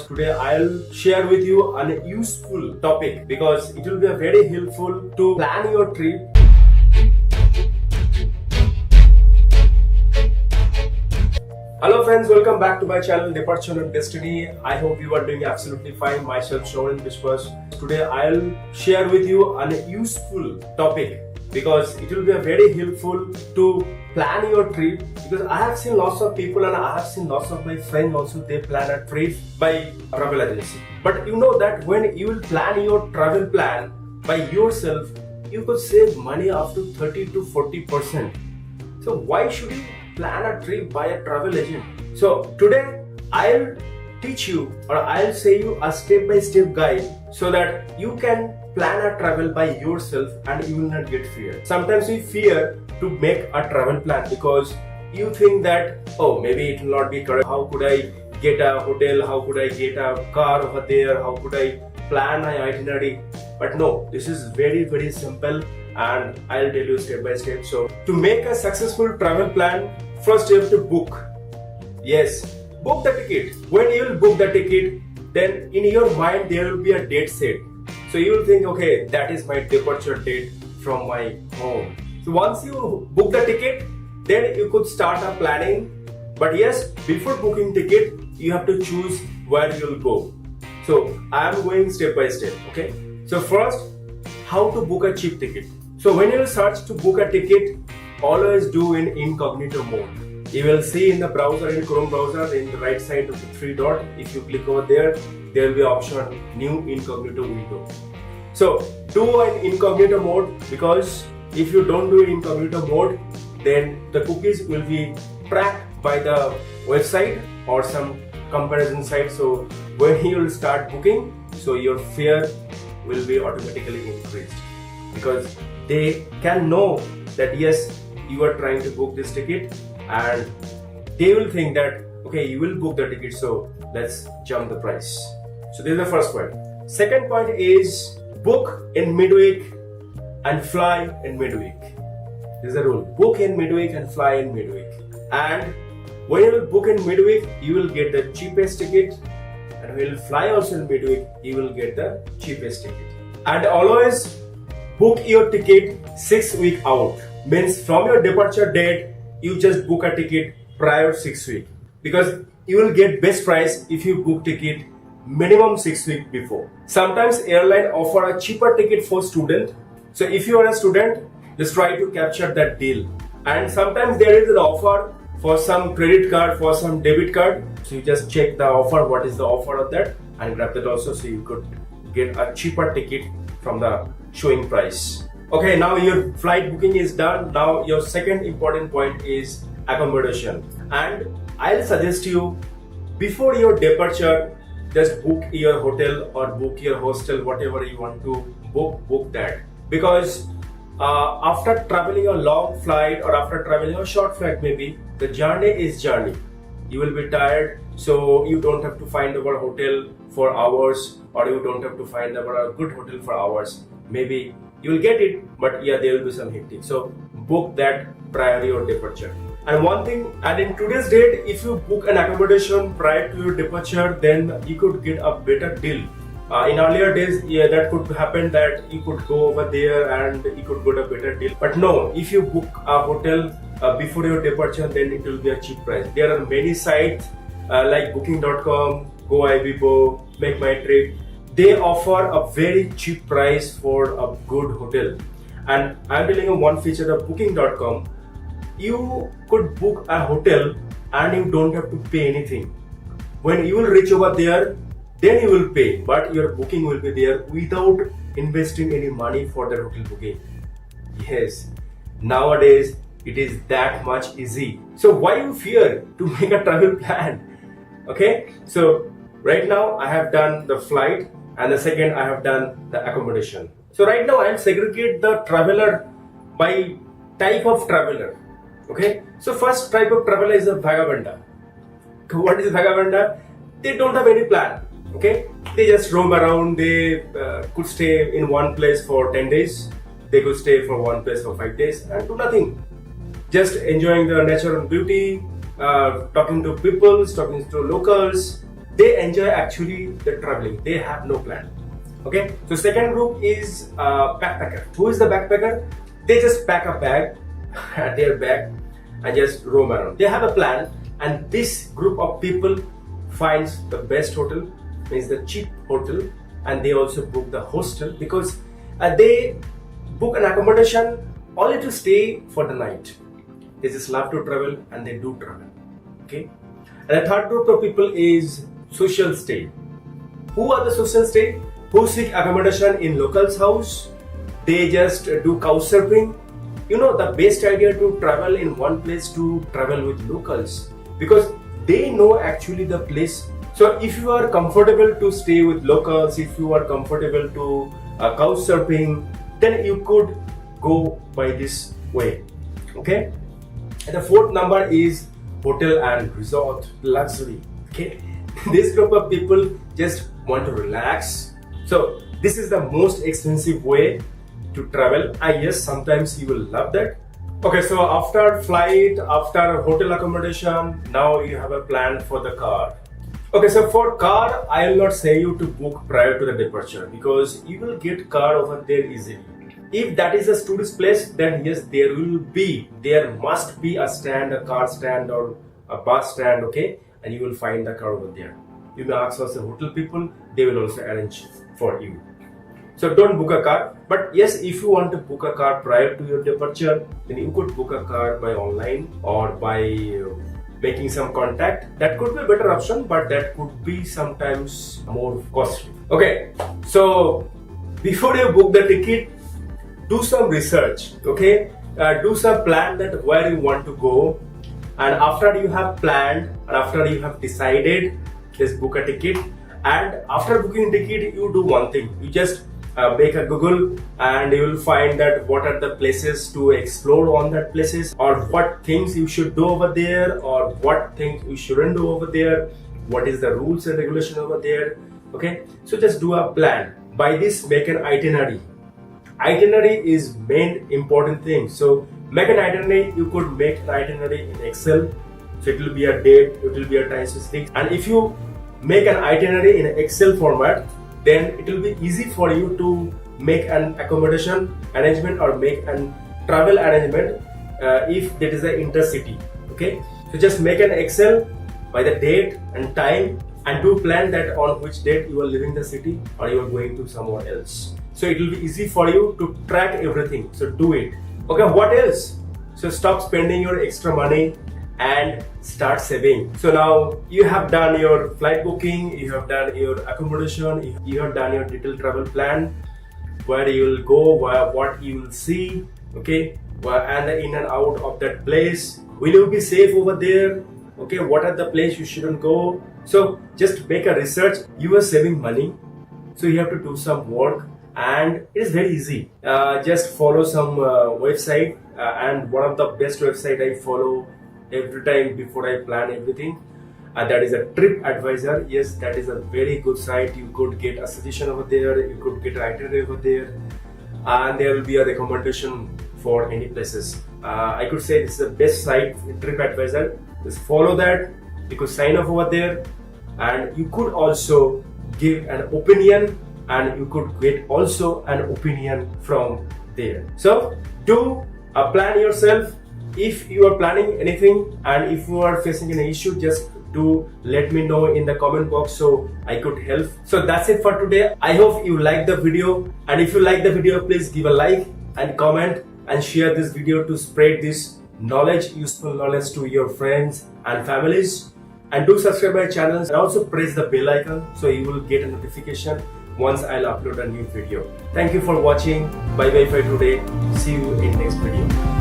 Today I'll share with you a useful topic because it will be very helpful to plan your trip. Hello friends, welcome back to my channel Departure and Destiny. I hope you are doing absolutely fine. Myself Shravan Vishwas. Today I'll share with you a useful topic because it will be very helpful to plan your trip, because I have seen lots of people and I have seen lots of my friends also, they plan a trip by travel agency. But you know that when you will plan your travel plan by yourself, you could save money up to 30 to 40%. So why should you plan a trip by a travel agent? So today I'll teach you, or I'll say you a step-by-step guide so that you can plan a travel by yourself and you will not get fear. Sometimes we fear to make a travel plan because you think that, oh, maybe it will not be correct. How could I get a hotel? How could I get a car over there? How could I plan my itinerary? But no, this is very simple and I'll tell you step by step. So to make a successful travel plan, first you have to book. Yes, book the ticket. When you will book the ticket, then in your mind there will be a date set. So you will think, okay, that is my departure date from my home. So once you book the ticket, then you could start a planning. But yes, before booking ticket, you have to choose where you will go. So I am going step by step. Okay. So first, how to book a cheap ticket. So when you search to book a ticket, always do in incognito mode. You will see in the browser, in Chrome browser, in the right side of the three dot. If you click over there, there will be option new incognito window. So do an incognito mode, because if you don't do incognito mode, then the cookies will be tracked by the website or some comparison site. So when you will start booking, so your fear will be automatically increased, because they can know that yes, you are trying to book this ticket, and they will think that okay, you will book the ticket, so let's jump the price. So this is the first point. Second point is book in midweek and fly in midweek. This is the rule. Book in midweek and fly in midweek. And when you will book in midweek, you will get the cheapest ticket, and when you will fly also in midweek, you will get the cheapest ticket. And always book your ticket 6 weeks out. Means from your departure date, you just book a ticket prior 6 weeks, because you will get best price if you book ticket minimum 6 weeks before. Sometimes airline offer a cheaper ticket for student. So if you are a student, just try to capture that deal. And sometimes there is an offer for some credit card, for some debit card. So you just check the offer, what is the offer of that, and grab that also, so you could get a cheaper ticket from the showing price. Okay, now your flight booking is done. Now your second important point is accommodation. And I'll suggest you, before your departure, just book your hotel or book your hostel, whatever you want to book that. Because after traveling a long flight or after traveling a short flight, maybe the journey is journey. You will be tired, so you don't have to find our hotel for hours, or you don't have to find our good hotel for hours. Maybe you will get it, but yeah, there will be some hectic. So book that prior to your departure. And one thing, and in today's date, if you book an accommodation prior to your departure, then you could get a better deal. In earlier days, yeah, that could happen that you could go over there and you could get a better deal. But no, if you book a hotel before your departure, then it will be a cheap price. There are many sites like booking.com, GoIbibo, Make My Trip. They offer a very cheap price for a good hotel. And I'm telling you one feature of booking.com. You could book a hotel and you don't have to pay anything. When you will reach over there, then you will pay, but your booking will be there without investing any money for the hotel booking. Yes, nowadays it is that much easy. So why you fear to make a travel plan? Okay, so right now I have done the flight, and the second I have done the accommodation. So right now I will segregate the traveler by type of traveler. Okay, so first type of traveler is a vagabunda. What is vagabunda? They don't have any plan. Okay, they just roam around. They could stay in one place for 10 days. They could stay for one place for 5 days and do nothing. Just enjoying the natural beauty, talking to people, talking to locals, they enjoy actually the traveling. They have no plan. Okay, so second group is backpacker. Who is the backpacker? They just pack a bag, their bag, and just roam around. They have a plan, and this group of people finds the best hotel, means the cheap hotel, and they also book the hostel because they book an accommodation only to stay for the night. They just love to travel and they do travel. Okay, and the third group of people is social stay. Who are the social stay? Who seek accommodation in locals' house? They just do couch surfing. You know, the best idea to travel in one place to travel with locals because they know actually the place. So if you are comfortable to stay with locals, if you are comfortable to couch surfing, then you could go by this way. Okay. And the fourth number is hotel and resort luxury. Okay. This group of people just want to relax. So this is the most expensive way to travel. Yes, sometimes you will love that. Okay, so after flight, after hotel accommodation, now you have a plan for the car. Okay, so for car, I will not say you to book prior to the departure because you will get car over there easily. If that is a tourist place, then yes, there must be a stand, a car stand or a bus stand, okay? And you will find the car over there. You may ask also hotel people, they will also arrange for you. So don't book a car. But yes, if you want to book a car prior to your departure, then you could book a car by online or by making some contact. That could be a better option, but that could be sometimes more costly. Okay, so before you book the ticket, do some research, okay? Do some plan that where you want to go. And after you have planned and after you have decided, just book a ticket. And after booking ticket, you do one thing. You just make a Google and you will find that what are the places to explore on that places or what things you should do over there or what things you shouldn't do over there. What is the rules and regulation over there. Okay. So just do a plan. By this, make an itinerary. Itinerary is main important thing. So make an itinerary. You could make an itinerary in Excel. So it will be a date, it will be a time specific. And if you make an itinerary in Excel format, then it will be easy for you to make an accommodation arrangement or make an travel arrangement if it is an intercity. Okay, so just make an Excel by the date and time and do plan that on which date you are leaving the city or you are going to somewhere else. So it will be easy for you to track everything. So do it. Okay, what else? So stop spending your extra money and start saving. So now you have done your flight booking, you have done your accommodation, you have done your detailed travel plan, where you will go, what you will see, okay, and the in and out of that place. Will you be safe over there? Okay, what are the places you shouldn't go? So just make a research. You are saving money, so you have to do some work, and it is very easy. Just follow some website, and one of the best website I follow every time before I plan everything, that is a trip advisor. Yes, that is a very good site. You could get a suggestion over there, you could get an itinerary over there, and there will be a recommendation for any places. I could say this is the best site, trip advisor. Just follow that. You could sign up over there, and you could also give an opinion, and you could get also an opinion from there. So do plan yourself. If you are planning anything and if you are facing an issue, just do let me know in the comment box so I could help. So that's it for today. I hope you liked the video, and if you like the video, please give a like and comment and share this video to spread this knowledge, useful knowledge to your friends and families. And do subscribe my channel and also press the bell icon so you will get a notification once I'll upload a new video. Thank you for watching. Bye bye for today. See you in next video.